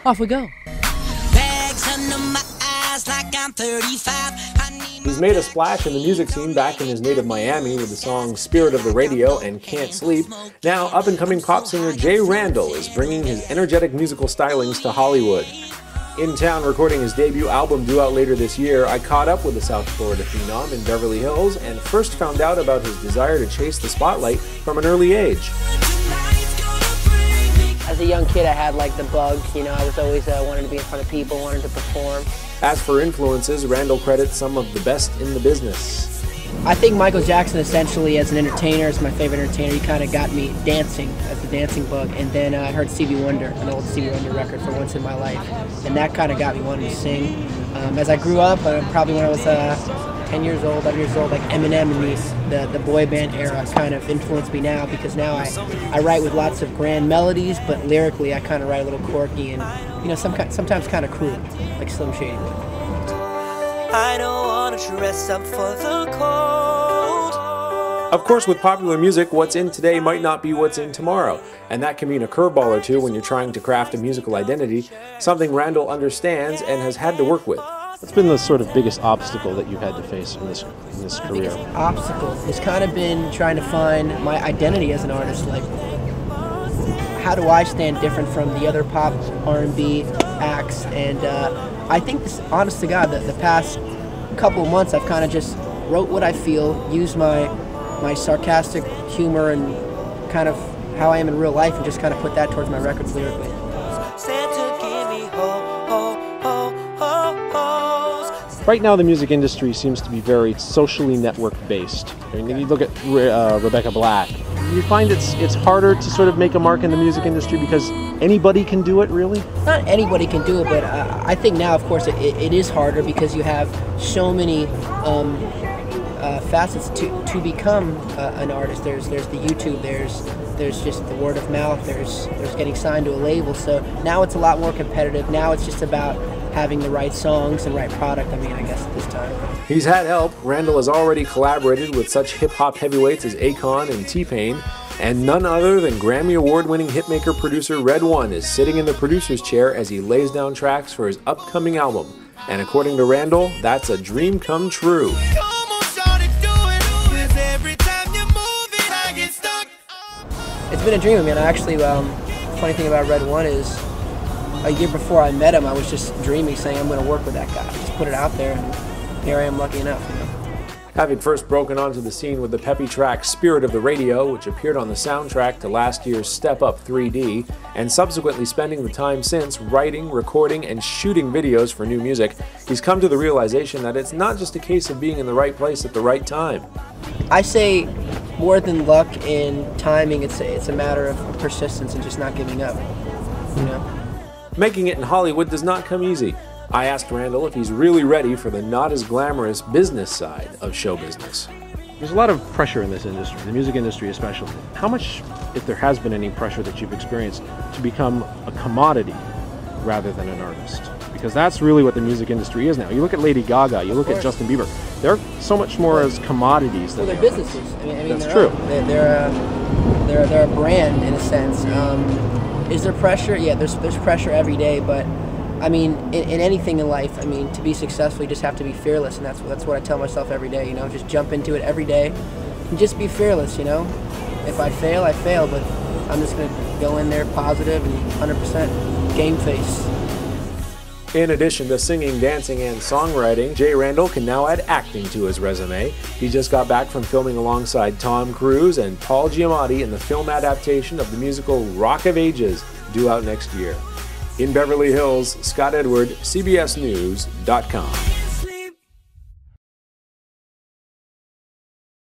Off we go. Bags under my eyes like I'm 35. He's made a splash in the music scene back in his native Miami with the songs Spirit of the Radio and Can't Sleep. Now, up-and-coming pop singer J Randall is bringing his energetic musical stylings to Hollywood. In town recording his debut album due out later this year, I caught up with the South Florida phenom in Beverly Hills and first found out about his desire to chase the spotlight from an early age. As a young kid, I had like the bug, you know, I was always wanting to be in front of people, wanting to perform. As for influences, Randall credits some of the best in the business. I think Michael Jackson essentially as an entertainer is my favorite entertainer. He kind of got me dancing as a dancing bug, and then I heard Stevie Wonder, an old Stevie Wonder record for once in my life, and that kind of got me wanting to sing. As I grew up, probably when I was 10 years old, 11 years old, like Eminem and the boy band era kind of influenced me now, because now I write with lots of grand melodies, but lyrically I kind of write a little quirky and, you know, sometimes kind of cruel, like Slim Shady would. I don't want to dress up for the cold. Of course, with popular music, what's in today might not be what's in tomorrow, and that can mean a curveball or two when you're trying to craft a musical identity, something Randall understands and has had to work with. What's been the sort of biggest obstacle that you've had to face in this career? The biggest obstacle has kind of been trying to find my identity as an artist. Like, how do I stand different from the other pop R&B acts? And I think, honest to God, the past couple of months I've kind of just wrote what I feel, used my sarcastic humor and kind of how I am in real life, and just kind of put that towards my records lyrically. Santa, give me ho, ho, ho, ho, hoes. Right now the music industry seems to be very socially network based. I mean, you look at Rebecca Black. You find it's harder to sort of make a mark in the music industry because anybody can do it, really? Not anybody can do it, but I think now, of course, it is harder because you have so many facets to become an artist. There's the YouTube, there's just the word of mouth, there's getting signed to a label. So now it's a lot more competitive. Now it's just about having the right songs and right product, I mean, I guess at this time. He's had help. Randall has already collaborated with such hip-hop heavyweights as Akon and T-Pain, and none other than Grammy Award-winning hitmaker producer Red One is sitting in the producer's chair as he lays down tracks for his upcoming album. And according to Randall, that's a dream come true. It's been a dream. I mean, I actually, funny thing about Red One is, a year before I met him, I was just dreaming, saying I'm going to work with that guy. Just put it out there, and here I am, lucky enough. You know? Having first broken onto the scene with the peppy track Spirit of the Radio, which appeared on the soundtrack to last year's Step Up 3D, and subsequently spending the time since writing, recording, and shooting videos for new music, he's come to the realization that it's not just a case of being in the right place at the right time. I say more than luck and timing, it's a matter of persistence and just not giving up, you know? Making it in Hollywood does not come easy. I asked Randall if he's really ready for the not as glamorous business side of show business. There's a lot of pressure in this industry, the music industry especially. How much, if there has been any pressure that you've experienced, to become a commodity rather than an artist? Because that's really what the music industry is now. You look at Lady Gaga, you look at Justin Bieber, they're so much more as commodities than they're businesses. I mean, that's true. They're a brand in a sense. Is there pressure? Yeah, there's pressure every day, but I mean, in anything in life, I mean, to be successful, you just have to be fearless, and that's what I tell myself every day, you know, just jump into it every day, and just be fearless, you know. If I fail, I fail, but I'm just going to go in there positive and 100% game face. In addition to singing, dancing, and songwriting, J Randall can now add acting to his resume. He just got back from filming alongside Tom Cruise and Paul Giamatti in the film adaptation of the musical Rock of Ages, due out next year. In Beverly Hills, Scott Edward, CBSNews.com.